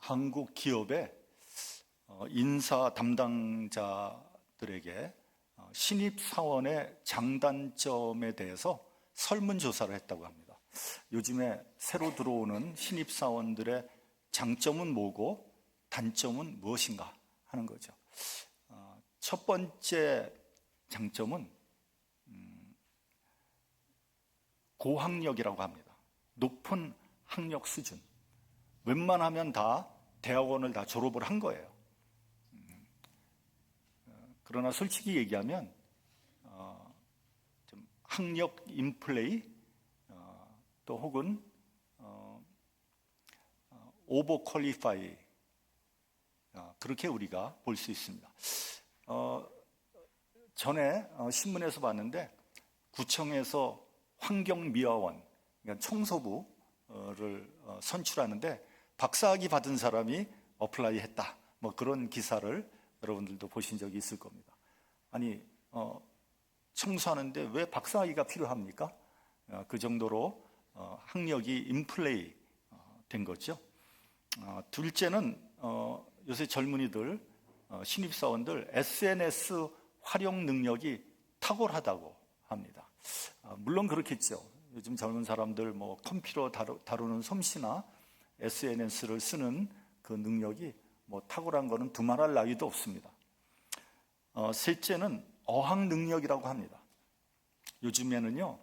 한국 기업의 인사 담당자들에게 신입사원의 장단점에 대해서 설문조사를 했다고 합니다. 요즘에 새로 들어오는 신입사원들의 장점은 뭐고 단점은 무엇인가 하는 거죠. 첫 번째 장점은 고학력이라고 합니다. 높은 학력 수준. 웬만하면 다 대학원을 다 졸업을 한 거예요. 그러나 솔직히 얘기하면 좀 학력 인플레이 또 혹은 오버 퀄리파이 그렇게 우리가 볼 수 있습니다. 전에 신문에서 봤는데 구청에서 환경미화원, 그러니까 청소부를 선출하는데 박사학위 받은 사람이 어플라이 했다. 뭐 그런 기사를 여러분들도 보신 적이 있을 겁니다. 아니, 청소하는데 왜 박사학위가 필요합니까? 그 정도로 학력이 인플레이 된 거죠. 둘째는 요새 젊은이들, 신입사원들 SNS 활용 능력이 탁월하다고 합니다. 물론 그렇겠죠. 요즘 젊은 사람들 뭐 컴퓨터 다루는 솜씨나 SNS를 쓰는 그 능력이 뭐 탁월한 거는 두말할 나위도 없습니다. 셋째는 어학 능력이라고 합니다. 요즘에는요,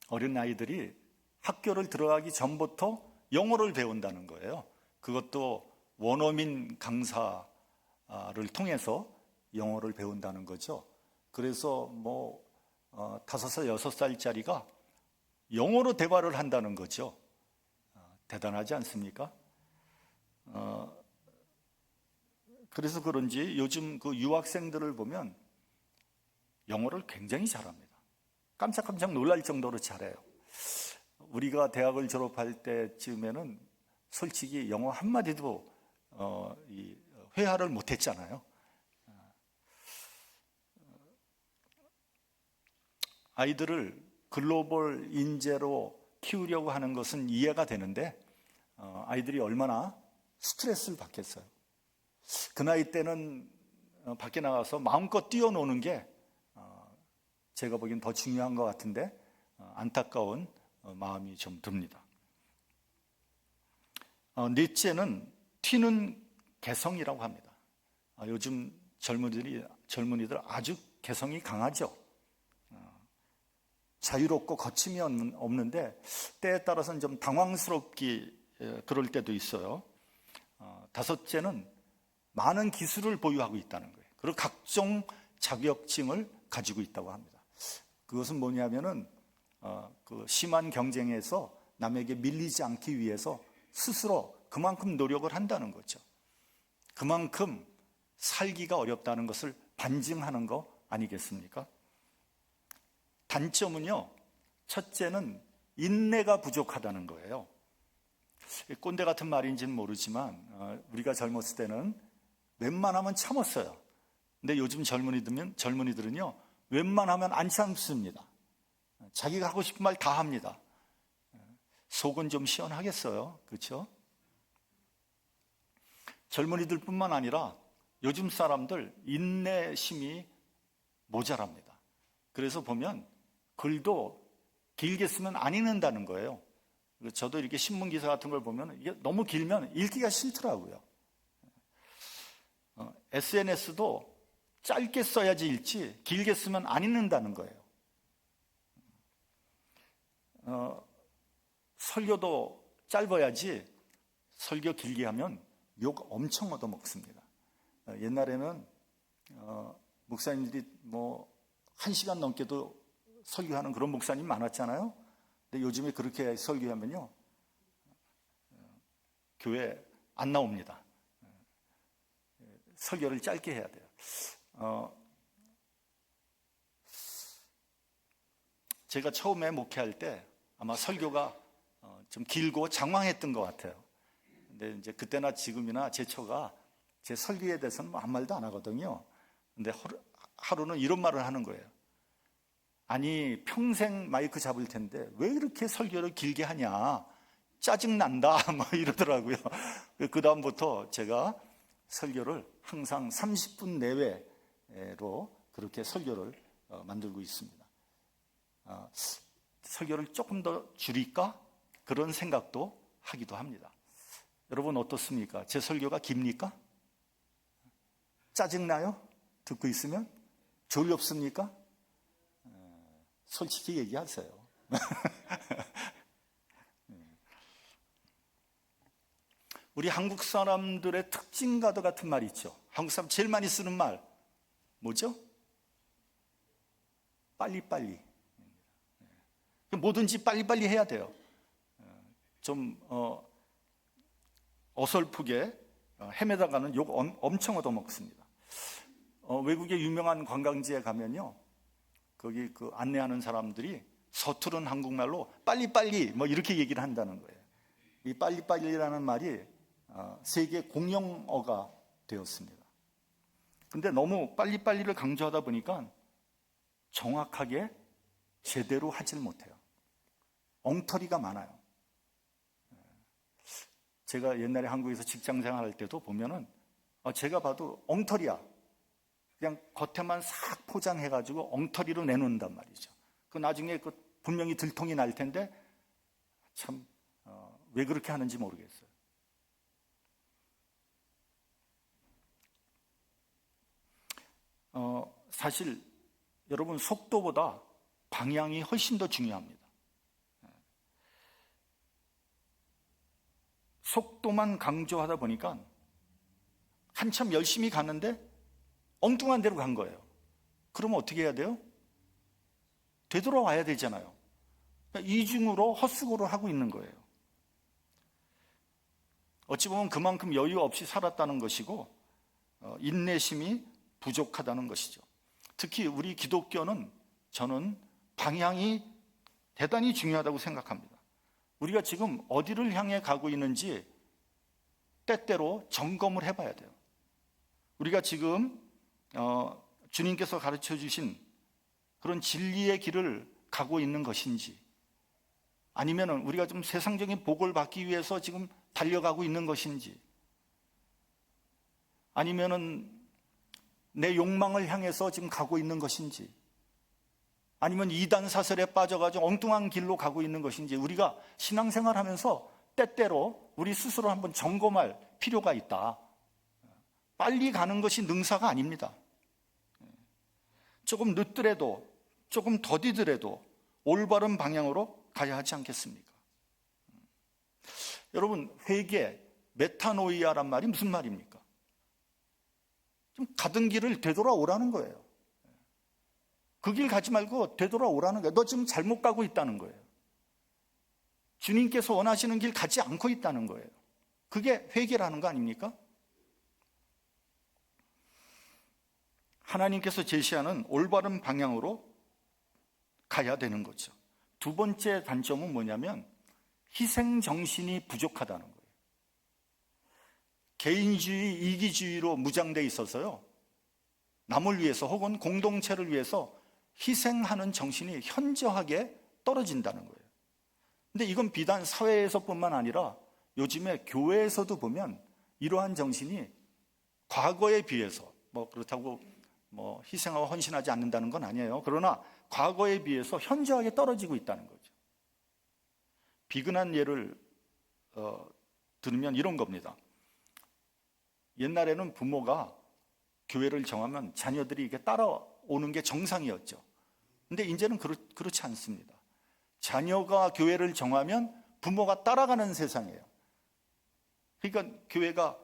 어린 아이들이 학교를 들어가기 전부터 영어를 배운다는 거예요. 그것도 원어민 강사를 통해서 영어를 배운다는 거죠. 그래서 뭐 5살, 6살짜리가 영어로 대화를 한다는 거죠. 대단하지 않습니까? 그래서 그런지 요즘 그 유학생들을 보면 영어를 굉장히 잘합니다. 깜짝깜짝 놀랄 정도로 잘해요. 우리가 대학을 졸업할 때쯤에는 솔직히 영어 한마디도 회화를 못했잖아요. 아이들을 글로벌 인재로 키우려고 하는 것은 이해가 되는데 아이들이 얼마나 스트레스를 받겠어요. 그 나이 때는 밖에 나가서 마음껏 뛰어노는 게 제가 보기엔 더 중요한 것 같은데 안타까운 마음이 좀 듭니다. 넷째는 튀는 개성이라고 합니다. 요즘 젊은이들 아주 개성이 강하죠. 자유롭고 거침이 없는데 때에 따라서는 좀 당황스럽게 그럴 때도 있어요. 다섯째는 많은 기술을 보유하고 있다는 거예요. 그리고 각종 자격증을 가지고 있다고 합니다. 그것은 뭐냐면은 그 심한 경쟁에서 남에게 밀리지 않기 위해서 스스로 그만큼 노력을 한다는 거죠. 그만큼 살기가 어렵다는 것을 반증하는 거 아니겠습니까? 단점은요, 첫째는 인내가 부족하다는 거예요. 꼰대 같은 말인지는 모르지만 우리가 젊었을 때는 웬만하면 참았어요. 근데 요즘 젊은이들은요, 웬만하면 안 참습니다. 자기가 하고 싶은 말 다 합니다. 속은 좀 시원하겠어요. 그렇죠? 젊은이들뿐만 아니라 요즘 사람들 인내심이 모자랍니다. 그래서 보면 글도 길게 쓰면 안 읽는다는 거예요. 저도 이렇게 신문 기사 같은 걸 보면 이게 너무 길면 읽기가 싫더라고요. SNS도 짧게 써야지 읽지 길게 쓰면 안 읽는다는 거예요. 설교도 짧아야지 설교 길게 하면 욕 엄청 얻어먹습니다. 옛날에는 목사님들이 뭐 1시간 넘게도 설교하는 그런 목사님 많았잖아요. 근데 요즘에 그렇게 설교하면요, 교회 안 나옵니다. 설교를 짧게 해야 돼요. 제가 처음에 목회할 때 아마 설교가 좀 길고 장황했던 것 같아요. 근데 이제 그때나 지금이나 제 처가 제 설교에 대해서는 아무 말도 안 하거든요. 근데 하루는 이런 말을 하는 거예요. 아니, 평생 마이크 잡을 텐데 왜 이렇게 설교를 길게 하냐? 짜증난다 뭐 이러더라고요. 그 다음부터 제가 설교를 항상 30분 내외로 그렇게 설교를 만들고 있습니다. 설교를 조금 더 줄일까? 그런 생각도 하기도 합니다. 여러분 어떻습니까? 제 설교가 깁니까? 짜증나요? 듣고 있으면? 졸렵습니까? 솔직히 얘기하세요. 우리 한국 사람들의 특징과도 같은 말이 있죠. 한국 사람 제일 많이 쓰는 말 뭐죠? 빨리빨리. 뭐든지 빨리빨리 해야 돼요. 좀 어설프게 헤매다가는 욕 엄청 얻어먹습니다. 외국의 유명한 관광지에 가면요, 거기 그 안내하는 사람들이 서투른 한국말로 빨리빨리 뭐 이렇게 얘기를 한다는 거예요. 이 빨리빨리라는 말이 세계 공용어가 되었습니다. 근데 너무 빨리빨리를 강조하다 보니까 정확하게 제대로 하질 못해요. 엉터리가 많아요. 제가 옛날에 한국에서 직장 생활할 때도 보면은 제가 봐도 엉터리야. 그냥 겉에만 싹 포장해가지고 엉터리로 내놓는단 말이죠. 그 나중에 그 분명히 들통이 날 텐데 참 왜 그렇게 하는지 모르겠어요. 사실 여러분 속도보다 방향이 훨씬 더 중요합니다. 속도만 강조하다 보니까 한참 열심히 가는데 엉뚱한 데로 간 거예요. 그러면 어떻게 해야 돼요? 되돌아와야 되잖아요. 그러니까 이중으로 헛수고를 하고 있는 거예요. 어찌 보면 그만큼 여유 없이 살았다는 것이고 인내심이 부족하다는 것이죠. 특히 우리 기독교는 저는 방향이 대단히 중요하다고 생각합니다. 우리가 지금 어디를 향해 가고 있는지 때때로 점검을 해봐야 돼요. 우리가 지금 주님께서 가르쳐 주신 그런 진리의 길을 가고 있는 것인지, 아니면 우리가 좀 세상적인 복을 받기 위해서 지금 달려가고 있는 것인지, 아니면은 내 욕망을 향해서 지금 가고 있는 것인지, 아니면 이단 사설에 빠져가지고 엉뚱한 길로 가고 있는 것인지, 우리가 신앙생활 하면서 때때로 우리 스스로 한번 점검할 필요가 있다. 빨리 가는 것이 능사가 아닙니다. 조금 늦더라도, 조금 더디더라도 올바른 방향으로 가야 하지 않겠습니까? 여러분, 회개, 메타노이아란 말이 무슨 말입니까? 좀 가던 길을 되돌아오라는 거예요. 그 길 가지 말고 되돌아오라는 거예요. 너 지금 잘못 가고 있다는 거예요. 주님께서 원하시는 길 가지 않고 있다는 거예요. 그게 회개라는 거 아닙니까? 하나님께서 제시하는 올바른 방향으로 가야 되는 거죠. 두 번째 단점은 뭐냐면 희생 정신이 부족하다는 거예요. 개인주의, 이기주의로 무장돼 있어서요, 남을 위해서 혹은 공동체를 위해서 희생하는 정신이 현저하게 떨어진다는 거예요. 근데 이건 비단 사회에서뿐만 아니라 요즘에 교회에서도 보면 이러한 정신이 과거에 비해서, 그렇다고 희생하고 헌신하지 않는다는 건 아니에요. 그러나 과거에 비해서 현저하게 떨어지고 있다는 거죠. 비근한 예를 들으면 이런 겁니다. 옛날에는 부모가 교회를 정하면 자녀들이 이렇게 따라오는 게 정상이었죠. 근데 이제는 그렇지 않습니다. 자녀가 교회를 정하면 부모가 따라가는 세상이에요. 그러니까 교회가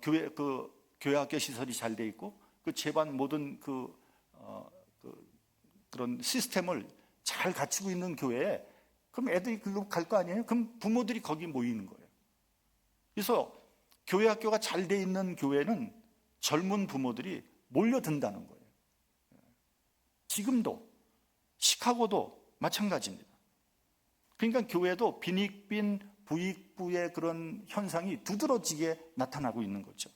교회 학교 시설이 잘 돼 있고 그 제반 모든 그런 시스템을 잘 갖추고 있는 교회에 그럼 애들이 글로 갈 거 아니에요? 그럼 부모들이 거기 모이는 거예요. 그래서 교회 학교가 잘 돼 있는 교회는 젊은 부모들이 몰려든다는 거예요. 지금도 시카고도 마찬가지입니다. 그러니까 교회도 빈익빈 부익부의 그런 현상이 두드러지게 나타나고 있는 거죠.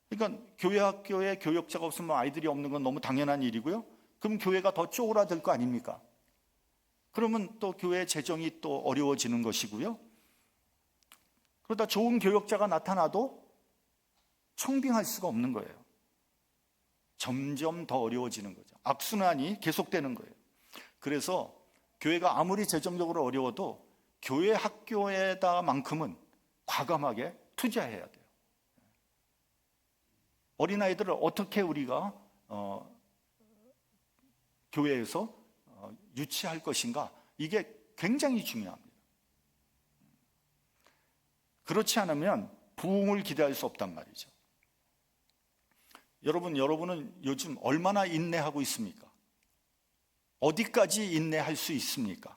그러니까 교회 학교에 교역자가 없으면 아이들이 없는 건 너무 당연한 일이고요. 그럼 교회가 더 쪼그라들 거 아닙니까? 그러면 또 교회 재정이 또 어려워지는 것이고요. 그러다 좋은 교역자가 나타나도 청빙할 수가 없는 거예요. 점점 더 어려워지는 거죠. 악순환이 계속되는 거예요. 그래서 교회가 아무리 재정적으로 어려워도 교회 학교에다만큼은 과감하게 투자해야 돼요. 어린아이들을 어떻게 우리가 교회에서 유치할 것인가, 이게 굉장히 중요합니다. 그렇지 않으면 부흥을 기대할 수 없단 말이죠. 여러분은 요즘 얼마나 인내하고 있습니까? 어디까지 인내할 수 있습니까?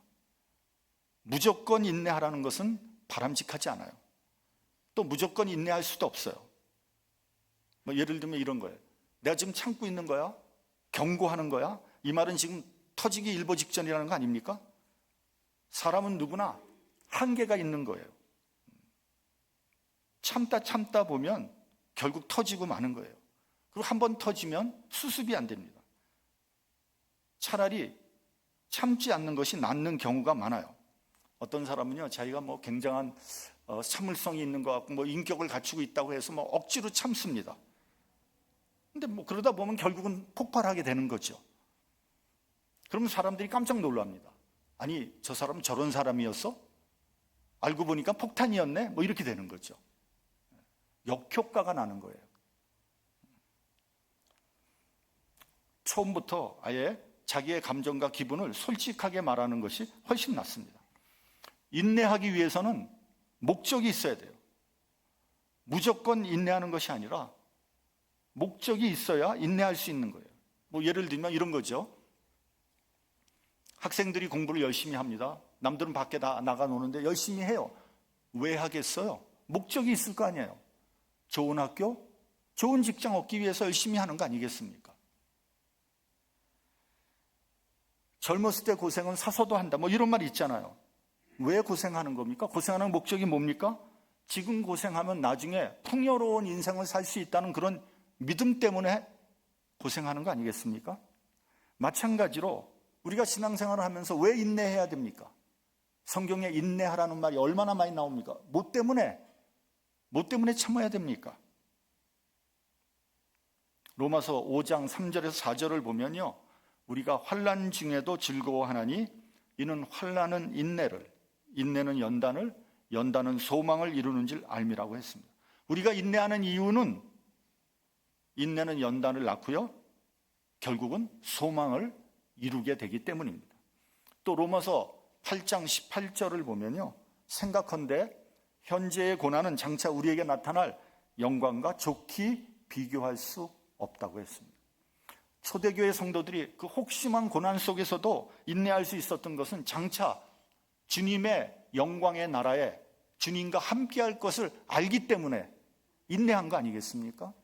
무조건 인내하라는 것은 바람직하지 않아요. 또 무조건 인내할 수도 없어요. 예를 들면 이런 거예요. 내가 지금 참고 있는 거야? 경고하는 거야? 이 말은 지금 터지기 일보 직전이라는 거 아닙니까? 사람은 누구나 한계가 있는 거예요. 참다 보면 결국 터지고 마는 거예요. 그리고 한 번 터지면 수습이 안 됩니다. 차라리 참지 않는 것이 낫는 경우가 많아요. 어떤 사람은요, 자기가 굉장한 참을성이 있는 것 같고 인격을 갖추고 있다고 해서 억지로 참습니다. 근데 그러다 보면 결국은 폭발하게 되는 거죠. 그러면 사람들이 깜짝 놀랍니다. 아니, 저 사람 저런 사람이었어? 알고 보니까 폭탄이었네? 이렇게 되는 거죠. 역효과가 나는 거예요. 처음부터 아예 자기의 감정과 기분을 솔직하게 말하는 것이 훨씬 낫습니다. 인내하기 위해서는 목적이 있어야 돼요. 무조건 인내하는 것이 아니라 목적이 있어야 인내할 수 있는 거예요. 예를 들면 이런 거죠. 학생들이 공부를 열심히 합니다. 남들은 밖에 나가 노는데 열심히 해요. 왜 하겠어요? 목적이 있을 거 아니에요. 좋은 학교, 좋은 직장 얻기 위해서 열심히 하는 거 아니겠습니까? 젊었을 때 고생은 사서도 한다. 이런 말이 있잖아요. 왜 고생하는 겁니까? 고생하는 목적이 뭡니까? 지금 고생하면 나중에 풍요로운 인생을 살 수 있다는 그런 믿음 때문에 고생하는 거 아니겠습니까? 마찬가지로 우리가 신앙생활을 하면서 왜 인내해야 됩니까? 성경에 인내하라는 말이 얼마나 많이 나옵니까? 뭐 때문에 참아야 됩니까? 로마서 5장 3절에서 4절을 보면요, 우리가 환난 중에도 즐거워하나니 이는 환난은 인내를, 인내는 연단을, 연단은 소망을 이루는 줄 알미라고 했습니다. 우리가 인내하는 이유는 인내는 연단을 낳고요, 결국은 소망을 이루게 되기 때문입니다. 또 로마서 8장 18절을 보면요, 생각컨대 현재의 고난은 장차 우리에게 나타날 영광과 좋게 비교할 수 없다고 했습니다. 초대교회 성도들이 그 혹심한 고난 속에서도 인내할 수 있었던 것은 장차 주님의 영광의 나라에 주님과 함께할 것을 알기 때문에 인내한 거 아니겠습니까?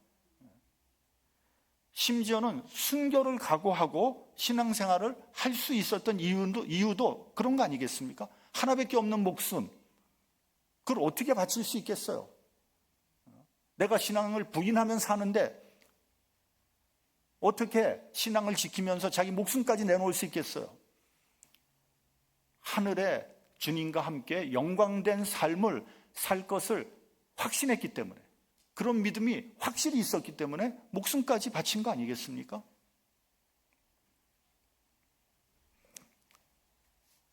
심지어는 순교를 각오하고 신앙생활을 할 수 있었던 이유도 그런 거 아니겠습니까? 하나밖에 없는 목숨, 그걸 어떻게 바칠 수 있겠어요? 내가 신앙을 부인하면 사는데 어떻게 신앙을 지키면서 자기 목숨까지 내놓을 수 있겠어요? 하늘에 주님과 함께 영광된 삶을 살 것을 확신했기 때문에, 그런 믿음이 확실히 있었기 때문에 목숨까지 바친 거 아니겠습니까?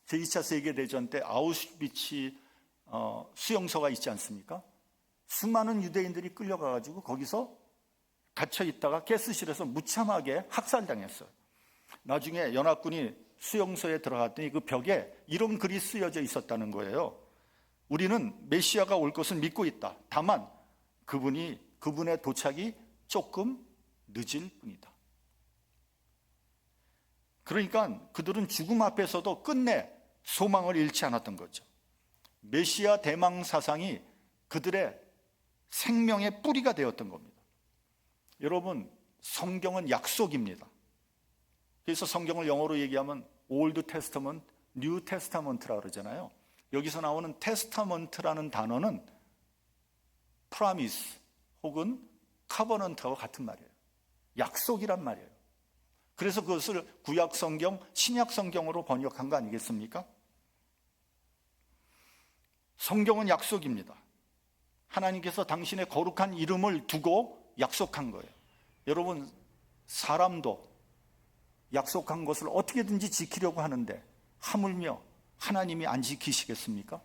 제2차 세계대전 때 아우슈비츠 수용소가 있지 않습니까? 수많은 유대인들이 끌려가가지고 거기서 갇혀 있다가 가스실에서 무참하게 학살당했어요. 나중에 연합군이 수용소에 들어갔더니 그 벽에 이런 글이 쓰여져 있었다는 거예요. 우리는 메시아가 올 것을 믿고 있다. 다만 그분의 도착이 조금 늦을 뿐이다. 그러니까 그들은 죽음 앞에서도 끝내 소망을 잃지 않았던 거죠. 메시아 대망 사상이 그들의 생명의 뿌리가 되었던 겁니다. 여러분, 성경은 약속입니다. 그래서 성경을 영어로 얘기하면 올드 테스터먼트, 뉴 테스타먼트라고 그러잖아요. 여기서 나오는 테스타먼트라는 단어는 프라미스 혹은 카버넌트와 같은 말이에요. 약속이란 말이에요. 그래서 그것을 구약 성경, 신약 성경으로 번역한 거 아니겠습니까? 성경은 약속입니다. 하나님께서 당신의 거룩한 이름을 두고 약속한 거예요. 여러분, 사람도 약속한 것을 어떻게든지 지키려고 하는데 하물며 하나님이 안 지키시겠습니까?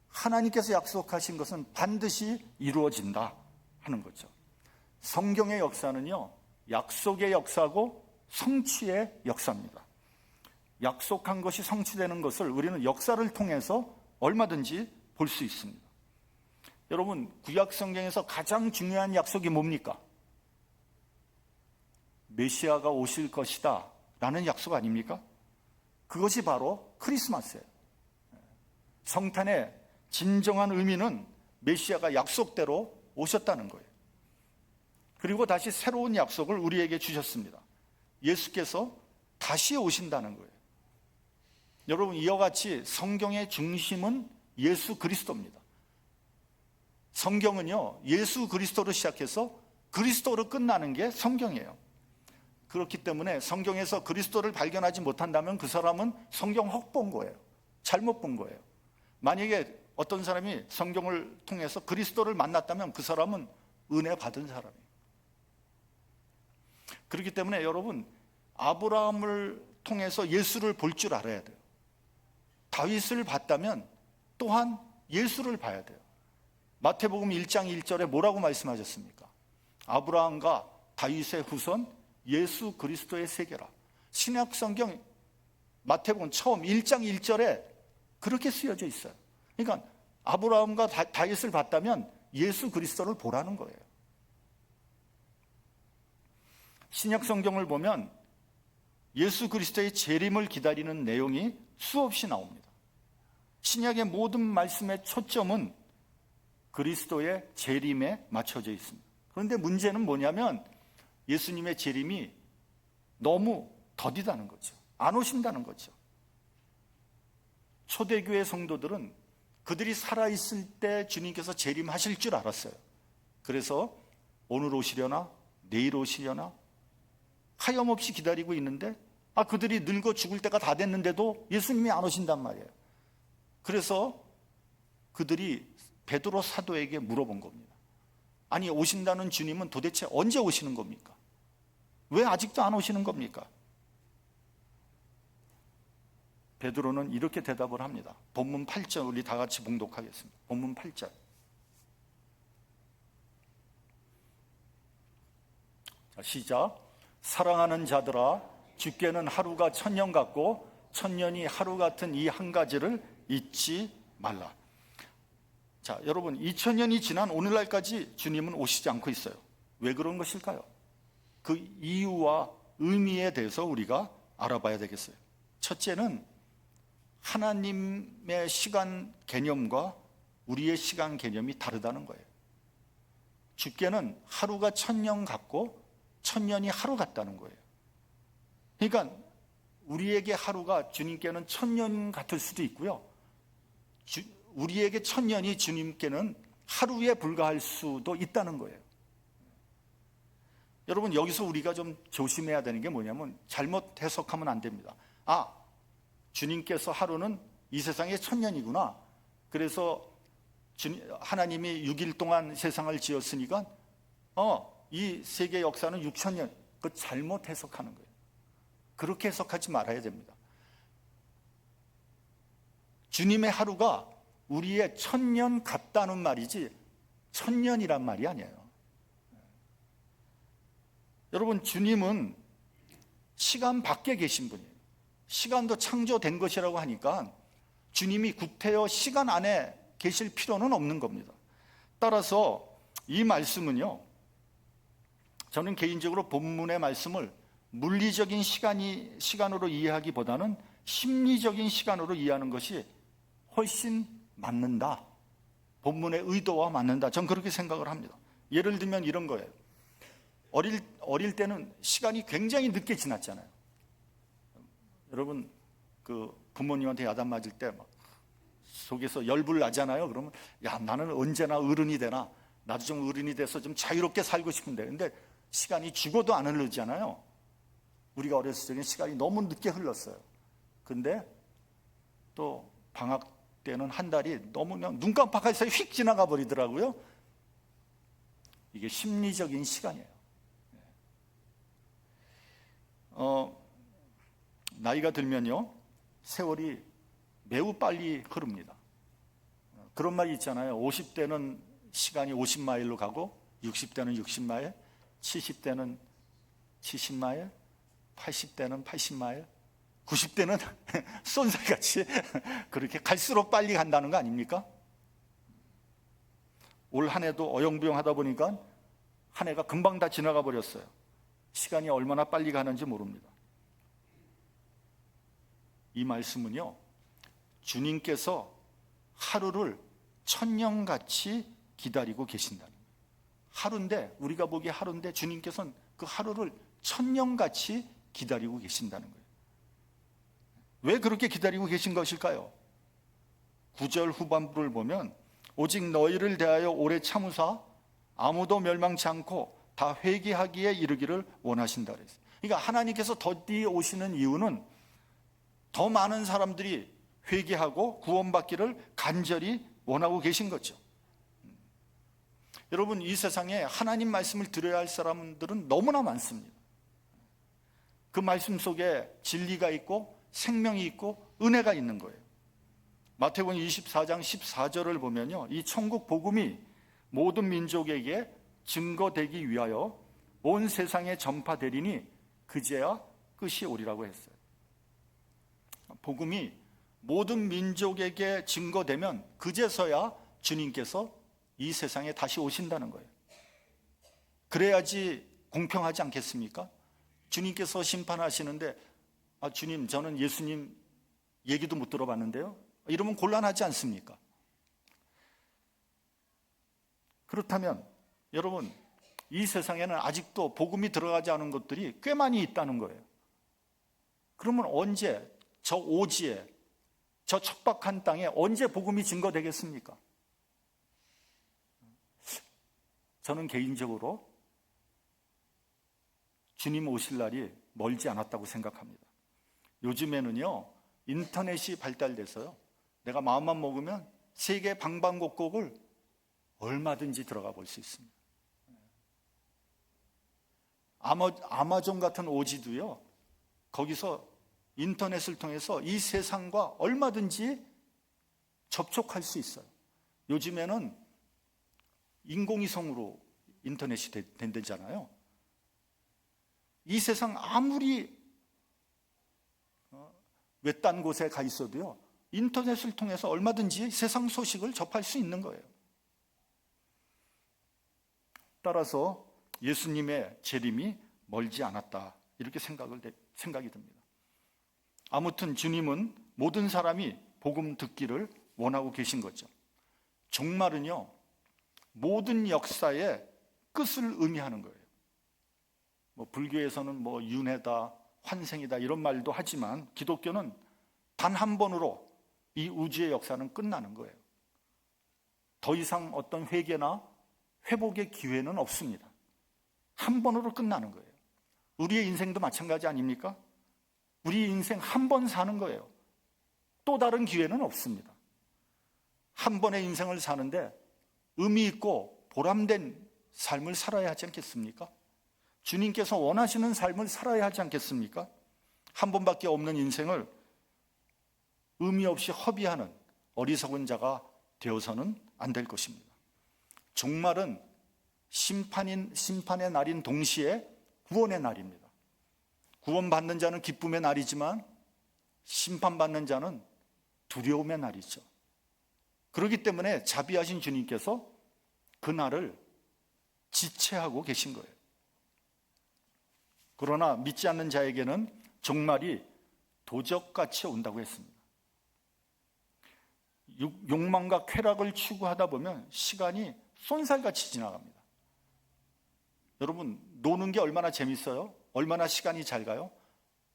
하나님께서 약속하신 것은 반드시 이루어진다 하는 거죠. 성경의 역사는요, 약속의 역사고 성취의 역사입니다. 약속한 것이 성취되는 것을 우리는 역사를 통해서 얼마든지 볼 수 있습니다. 여러분, 구약 성경에서 가장 중요한 약속이 뭡니까? 메시아가 오실 것이다 라는 약속 아닙니까? 그것이 바로 크리스마스예요. 성탄의 진정한 의미는 메시아가 약속대로 오셨다는 거예요. 그리고 다시 새로운 약속을 우리에게 주셨습니다. 예수께서 다시 오신다는 거예요. 여러분, 이와 같이 성경의 중심은 예수 그리스도입니다. 성경은요, 예수 그리스도로 시작해서 그리스도로 끝나는 게 성경이에요. 그렇기 때문에 성경에서 그리스도를 발견하지 못한다면 그 사람은 성경 헛본 거예요. 잘못 본 거예요. 만약에 어떤 사람이 성경을 통해서 그리스도를 만났다면 그 사람은 은혜 받은 사람이에요. 그렇기 때문에 여러분, 아브라함을 통해서 예수를 볼 줄 알아야 돼요. 다윗을 봤다면 또한 예수를 봐야 돼요. 마태복음 1장 1절에 뭐라고 말씀하셨습니까? 아브라함과 다윗의 후손 예수 그리스도의 세계라. 신약 성경 마태복음 처음 1장 1절에 그렇게 쓰여져 있어요. 그러니까 아브라함과 다윗을 봤다면 예수 그리스도를 보라는 거예요. 신약 성경을 보면 예수 그리스도의 재림을 기다리는 내용이 수없이 나옵니다. 신약의 모든 말씀의 초점은 그리스도의 재림에 맞춰져 있습니다. 그런데 문제는 뭐냐면 예수님의 재림이 너무 더디다는 거죠. 안 오신다는 거죠. 초대교회 성도들은 그들이 살아있을 때 주님께서 재림하실 줄 알았어요. 그래서 오늘 오시려나 내일 오시려나 하염없이 기다리고 있는데 그들이 늙어 죽을 때가 다 됐는데도 예수님이 안 오신단 말이에요. 그래서 그들이 베드로 사도에게 물어본 겁니다. 아니, 오신다는 주님은 도대체 언제 오시는 겁니까? 왜 아직도 안 오시는 겁니까? 베드로는 이렇게 대답을 합니다. 본문 8절 우리 다 같이 봉독하겠습니다. 본문 8절. 자, 시작. 사랑하는 자들아, 주께는 하루가 천년 같고 천년이 하루 같은 이 한 가지를 잊지 말라. 자, 여러분, 2000년이 지난 오늘날까지 주님은 오시지 않고 있어요. 왜 그런 것일까요? 그 이유와 의미에 대해서 우리가 알아봐야 되겠어요. 첫째는 하나님의 시간 개념과 우리의 시간 개념이 다르다는 거예요. 주께는 하루가 천년 같고 천년이 하루 같다는 거예요. 그러니까 우리에게 하루가 주님께는 천년 같을 수도 있고요. 우리에게 천년이 주님께는 하루에 불과할 수도 있다는 거예요. 여러분, 여기서 우리가 좀 조심해야 되는 게 뭐냐면 잘못 해석하면 안 됩니다. 주님께서 하루는 이 세상의 천년이구나. 그래서 하나님이 6일 동안 세상을 지었으니까 이 세계 역사는 6000년. 그거 잘못 해석하는 거예요. 그렇게 해석하지 말아야 됩니다. 주님의 하루가 우리의 천년 같다는 말이지 천년이란 말이 아니에요. 여러분, 주님은 시간 밖에 계신 분이에요. 시간도 창조된 것이라고 하니까 주님이 구태여 시간 안에 계실 필요는 없는 겁니다. 따라서 이 말씀은요, 저는 개인적으로 본문의 말씀을 물리적인 시간으로 이해하기보다는 심리적인 시간으로 이해하는 것이 훨씬 맞는다. 본문의 의도와 맞는다. 전 그렇게 생각을 합니다. 예를 들면 이런 거예요. 어릴 때는 시간이 굉장히 늦게 지났잖아요. 여러분, 그 부모님한테 야단 맞을 때 막 속에서 열불 나잖아요. 그러면 나는 언제나 어른이 되나? 나도 좀 어른이 돼서 좀 자유롭게 살고 싶은데. 근데 시간이 죽어도 안 흐르잖아요. 우리가 어렸을 적엔 시간이 너무 늦게 흘렀어요. 근데 또 방학 때는 한 달이 너무 그냥 눈 깜빡할 사이 휙 지나가 버리더라고요. 이게 심리적인 시간이에요. 나이가 들면요, 세월이 매우 빨리 흐릅니다. 그런 말이 있잖아요. 50대는 시간이 50마일로 가고 60대는 60마일, 70대는 70마일, 80대는 80마일, 90대는 쏜살같이 그렇게 갈수록 빨리 간다는 거 아닙니까? 올 한 해도 어영부영 하다 보니까 한 해가 금방 다 지나가 버렸어요. 시간이 얼마나 빨리 가는지 모릅니다. 이 말씀은요, 주님께서 하루를 천년같이 기다리고 계신다는 거예요. 하루인데, 우리가 보기에 하루인데 주님께서는 그 하루를 천년같이 기다리고 계신다는 거예요. 왜 그렇게 기다리고 계신 것일까요? 9절 후반부를 보면 오직 너희를 대하여 오래 참으사 아무도 멸망치 않고 다 회개하기에 이르기를 원하신다 그랬어요. 그러니까 하나님께서 더디 오시는 이유는 더 많은 사람들이 회개하고 구원받기를 간절히 원하고 계신 거죠. 여러분, 이 세상에 하나님 말씀을 들어야 할 사람들은 너무나 많습니다. 그 말씀 속에 진리가 있고 생명이 있고 은혜가 있는 거예요. 마태복음 24장 14절을 보면요, 이 천국 복음이 모든 민족에게 증거되기 위하여 온 세상에 전파되리니 그제야 끝이 오리라고 했어요. 복음이 모든 민족에게 증거되면 그제서야 주님께서 이 세상에 다시 오신다는 거예요. 그래야지 공평하지 않겠습니까? 주님께서 심판하시는데 주님, 저는 예수님 얘기도 못 들어봤는데요, 이러면 곤란하지 않습니까? 그렇다면 여러분, 이 세상에는 아직도 복음이 들어가지 않은 것들이 꽤 많이 있다는 거예요. 그러면 언제 저 오지에, 저 척박한 땅에 언제 복음이 증거되겠습니까? 저는 개인적으로 주님 오실 날이 멀지 않았다고 생각합니다. 요즘에는요, 인터넷이 발달돼서요, 내가 마음만 먹으면 세계 방방곡곡을 얼마든지 들어가 볼 수 있습니다. 아마존 같은 오지도요, 거기서 인터넷을 통해서 이 세상과 얼마든지 접촉할 수 있어요. 요즘에는 인공위성으로 인터넷이 된다잖아요. 이 세상 아무리 외딴 곳에 가 있어도요, 인터넷을 통해서 얼마든지 세상 소식을 접할 수 있는 거예요. 따라서 예수님의 재림이 멀지 않았다, 이렇게 생각이 듭니다. 아무튼 주님은 모든 사람이 복음 듣기를 원하고 계신 거죠. 종말은요, 모든 역사의 끝을 의미하는 거예요. 불교에서는 윤회다, 환생이다 이런 말도 하지만 기독교는 단 한 번으로 이 우주의 역사는 끝나는 거예요. 더 이상 어떤 회개나 회복의 기회는 없습니다. 한 번으로 끝나는 거예요. 우리의 인생도 마찬가지 아닙니까? 우리 인생 한 번 사는 거예요. 또 다른 기회는 없습니다. 한 번의 인생을 사는데 의미 있고 보람된 삶을 살아야 하지 않겠습니까? 주님께서 원하시는 삶을 살아야 하지 않겠습니까? 한 번밖에 없는 인생을 의미 없이 허비하는 어리석은 자가 되어서는 안 될 것입니다. 종말은 심판의 날인 동시에 구원의 날입니다. 구원받는 자는 기쁨의 날이지만 심판받는 자는 두려움의 날이죠. 그렇기 때문에 자비하신 주님께서 그 날을 지체하고 계신 거예요. 그러나 믿지 않는 자에게는 종말이 도적같이 온다고 했습니다. 욕망과 쾌락을 추구하다 보면 시간이 쏜살같이 지나갑니다. 여러분, 노는 게 얼마나 재밌어요? 얼마나 시간이 잘 가요?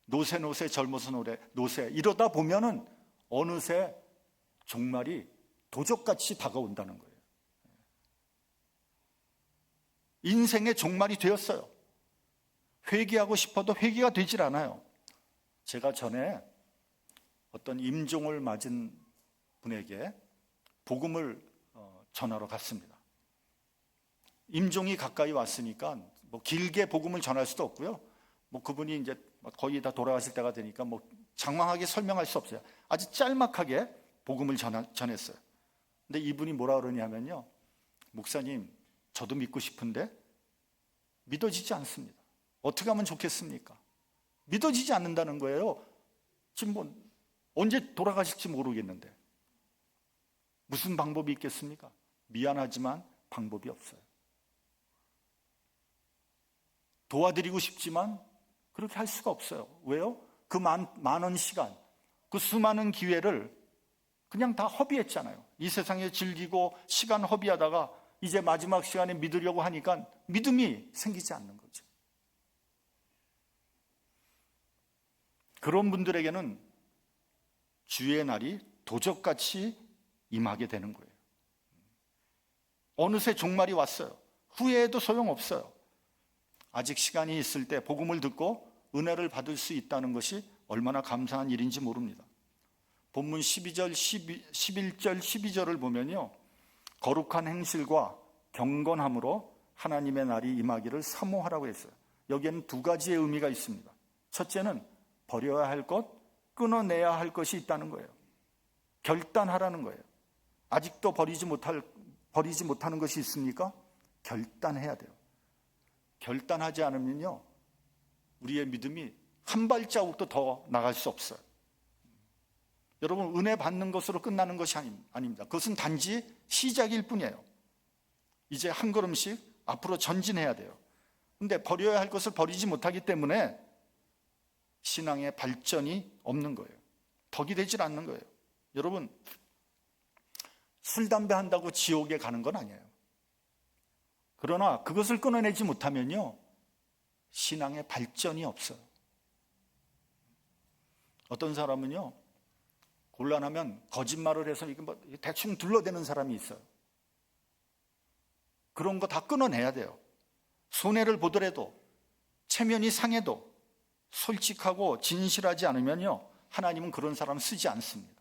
노세 젊어서 노세 이러다 보면은 어느새 종말이 도적같이 다가온다는 거예요. 인생의 종말이 되었어요. 회개하고 싶어도 회개가 되질 않아요. 제가 전에 어떤 임종을 맞은 분에게 복음을 전하러 갔습니다. 임종이 가까이 왔으니까 뭐 길게 복음을 전할 수도 없고요. 뭐 그분이 이제 거의 다 돌아가실 때가 되니까 뭐 장황하게 설명할 수 없어요. 아주 짤막하게 복음을 전했어요. 근데 이분이 뭐라 그러냐면요, 목사님, 저도 믿고 싶은데 믿어지지 않습니다. 어떻게 하면 좋겠습니까? 믿어지지 않는다는 거예요. 지금 뭐 언제 돌아가실지 모르겠는데 무슨 방법이 있겠습니까? 미안하지만 방법이 없어요. 도와드리고 싶지만 그렇게 할 수가 없어요. 왜요? 그 많은 시간, 그 수많은 기회를 그냥 다 허비했잖아요. 이 세상에 즐기고 시간 허비하다가 이제 마지막 시간에 믿으려고 하니까 믿음이 생기지 않는 거죠. 그런 분들에게는 주의 날이 도적같이 임하게 되는 거예요. 어느새 종말이 왔어요. 후회해도 소용없어요. 아직 시간이 있을 때 복음을 듣고 은혜를 받을 수 있다는 것이 얼마나 감사한 일인지 모릅니다. 본문 11절, 12절을 보면요, 거룩한 행실과 경건함으로 하나님의 날이 임하기를 사모하라고 했어요. 여기에는 두 가지의 의미가 있습니다. 첫째는 버려야 할 것, 끊어내야 할 것이 있다는 거예요. 결단하라는 거예요. 아직도 버리지 못하는 것이 있습니까? 결단해야 돼요. 결단하지 않으면요, 우리의 믿음이 한 발자국도 더 나갈 수 없어요. 여러분, 은혜 받는 것으로 끝나는 것이 아닙니다. 그것은 단지 시작일 뿐이에요. 이제 한 걸음씩 앞으로 전진해야 돼요. 근데 버려야 할 것을 버리지 못하기 때문에 신앙의 발전이 없는 거예요. 덕이 되질 않는 거예요. 여러분, 술, 담배 한다고 지옥에 가는 건 아니에요. 그러나 그것을 끊어내지 못하면요, 신앙의 발전이 없어요. 어떤 사람은요, 곤란하면 거짓말을 해서 대충 둘러대는 사람이 있어요. 그런 거 다 끊어내야 돼요. 손해를 보더라도, 체면이 상해도 솔직하고 진실하지 않으면요, 하나님은 그런 사람 쓰지 않습니다.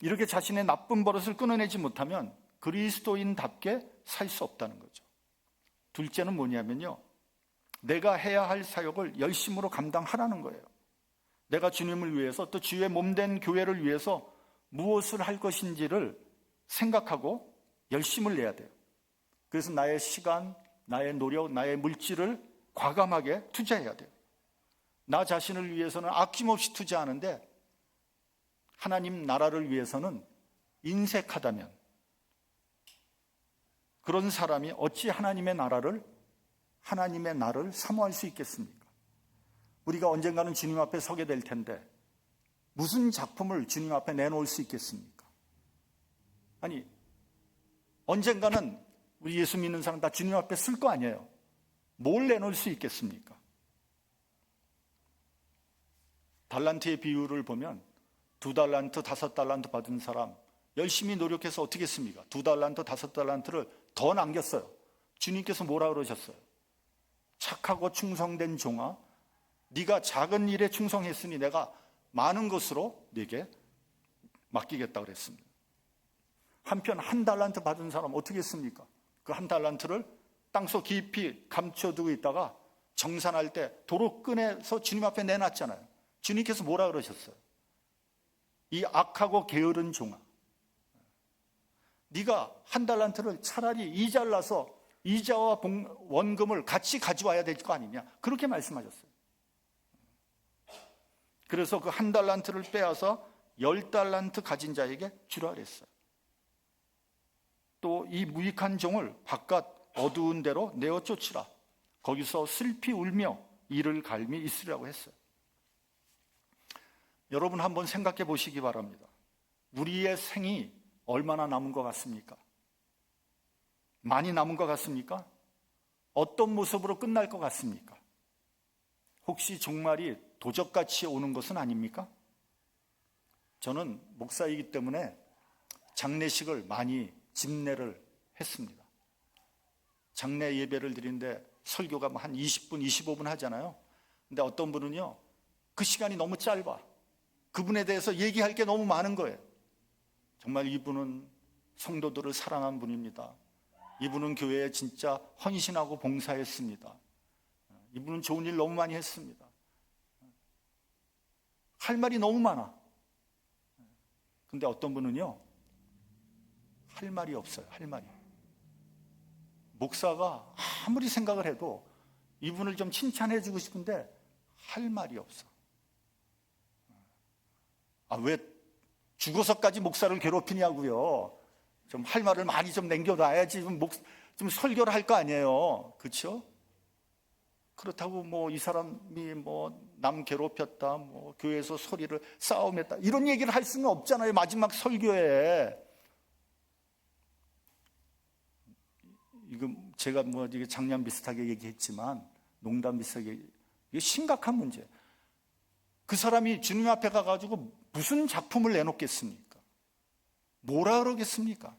이렇게 자신의 나쁜 버릇을 끊어내지 못하면 그리스도인답게 살 수 없다는 거죠. 둘째는 뭐냐면요, 내가 해야 할 사역을 열심으로 감당하라는 거예요. 내가 주님을 위해서, 또 주의 몸된 교회를 위해서 무엇을 할 것인지를 생각하고 열심을 내야 돼요. 그래서 나의 시간, 나의 노력, 나의 물질을 과감하게 투자해야 돼요. 나 자신을 위해서는 아낌없이 투자하는데 하나님 나라를 위해서는 인색하다면 그런 사람이 어찌 하나님의 나를 사모할 수 있겠습니까? 우리가 언젠가는 주님 앞에 서게 될 텐데 무슨 작품을 주님 앞에 내놓을 수 있겠습니까? 아니, 언젠가는 우리 예수 믿는 사람 다 주님 앞에 쓸 거 아니에요. 뭘 내놓을 수 있겠습니까? 달란트의 비율을 보면 2달란트, 5달란트 받은 사람 열심히 노력해서 어떻게 했습니까? 2달란트, 5달란트를 더 남겼어요. 주님께서 뭐라 그러셨어요? 착하고 충성된 종아, 네가 작은 일에 충성했으니 내가 많은 것으로 네게 맡기겠다 그랬습니다. 한편 1달란트 받은 사람 어떻게 했습니까? 그 1달란트를 땅속 깊이 감춰두고 있다가 정산할 때 도로 꺼내서 주님 앞에 내놨잖아요. 주님께서 뭐라 그러셨어요? 이 악하고 게으른 종아, 네가 1달란트를 차라리 이자를 나서 이자와 원금을 같이 가져와야 될 거 아니냐, 그렇게 말씀하셨어요. 그래서 그 1달란트를 빼앗아 10달란트 가진 자에게 주라 그랬어요. 또 이 무익한 종을 바깥 어두운 데로 내어 쫓으라. 거기서 슬피 울며 이를 갈미 있으라고 했어요. 여러분 한번 생각해 보시기 바랍니다. 우리의 생이 얼마나 남은 것 같습니까? 많이 남은 것 같습니까? 어떤 모습으로 끝날 것 같습니까? 혹시 종말이 도적같이 오는 것은 아닙니까? 저는 목사이기 때문에 장례식을 많이 집례를 했습니다. 장례 예배를 드리는데 설교가 한 20분, 25분 하잖아요. 근데 어떤 분은요, 그 시간이 너무 짧아. 그분에 대해서 얘기할 게 너무 많은 거예요. 정말 이분은 성도들을 사랑한 분입니다. 이분은 교회에 진짜 헌신하고 봉사했습니다. 이분은 좋은 일 너무 많이 했습니다. 할 말이 너무 많아. 근데 어떤 분은요, 할 말이 없어요. 할 말이. 목사가 아무리 생각을 해도 이분을 좀 칭찬해 주고 싶은데 할 말이 없어. 왜 죽어서까지 목사를 괴롭히냐고요. 좀 할 말을 많이 좀 남겨놔야지 좀 설교를 할 거 아니에요. 그렇죠? 그렇다고 뭐 이 사람이 뭐 남 괴롭혔다, 뭐 교회에서 소리를 싸움했다 이런 얘기를 할 수는 없잖아요. 마지막 설교에. 이거 제가 뭐 이게 장난 비슷하게 얘기했지만 농담 비슷하게 이게 심각한 문제. 그 사람이 주님 앞에 가가지고 무슨 작품을 내놓겠습니까? 뭐라 그러겠습니까?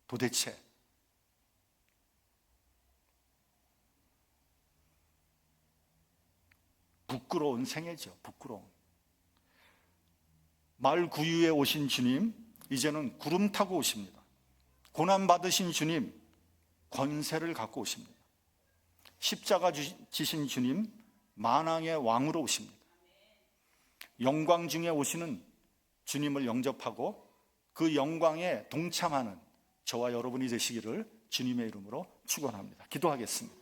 도대체. 부끄러운 생애죠. 부끄러운. 말 구유에 오신 주님, 이제는 구름 타고 오십니다. 고난 받으신 주님, 권세를 갖고 오십니다. 십자가 지신 주님, 만왕의 왕으로 오십니다. 영광 중에 오시는 주님을 영접하고 그 영광에 동참하는 저와 여러분이 되시기를 주님의 이름으로 축원합니다. 기도하겠습니다.